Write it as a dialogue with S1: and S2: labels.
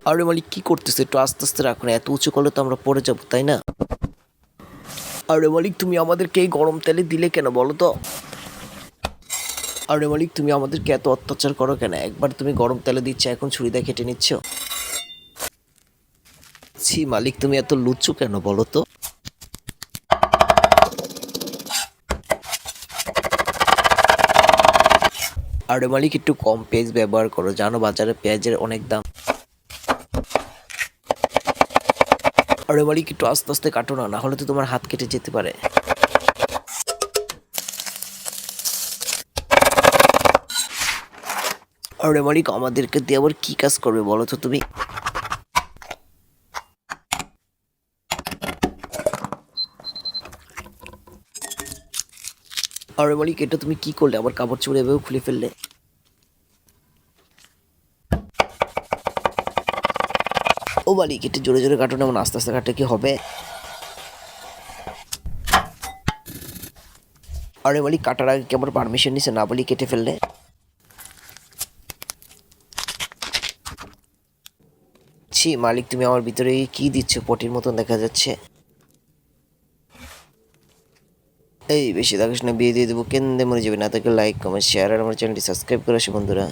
S1: আরে মালিক কি করতেছে? একটু আস্তে আস্তে রাখুন, এত উঁচু করলে তো আমরা পড়ে যাবো, তাই না? আরে মালিক তুমি আমাদেরকে এই গরম তেলে দিলে কেন বলো তো? আরে মালিক তুমি আমাদেরকে এত অত্যাচার করো কেন? একবার তুমি গরম তেলে দিচ্ছ, এখন ছুরি দিয়ে কেটে নিচ্ছ। ছি মালিক, তুমি এত লুচ্চু কেন বলো তো? আরে মালিক একটু কম পেঁয়াজ ব্যবহার করো, জানো বাজারে পেঁয়াজের অনেক দাম। আরে মালিক একটু আস্তে আস্তে কাটো না, না হলে তো তোমার হাত কেটে যেতে পারে। আরে মালিক আমাদেরকে দিয়ে আবার কি কাজ করবে বলো তো তুমি? আরে মালিক এটা তুমি কি করলে? আবার কাপড় চোপড় এভাবে খুলে ফেললে? ও মালিক একটু জোরে জোরে কাটো না, এমন আস্তে আস্তে কাটলে কি হবে? আরে মালিক কাটার আগে কি আমার পারমিশন নিছে? না বলি কেটে ফেললে? ছি মালিক, তুমি আমার ভিতরে কি দিচ্ছ? পটির মতন দেখা যাচ্ছে। এই বেশি দেখাস না, বিয়ে দিয়ে দেবো, কেন্দ্রে মরে যাবে না। তাকে লাইক কমেন্ট শেয়ার আর আমার চ্যানেলটি সাবস্ক্রাইব করে আসো বন্ধুরা।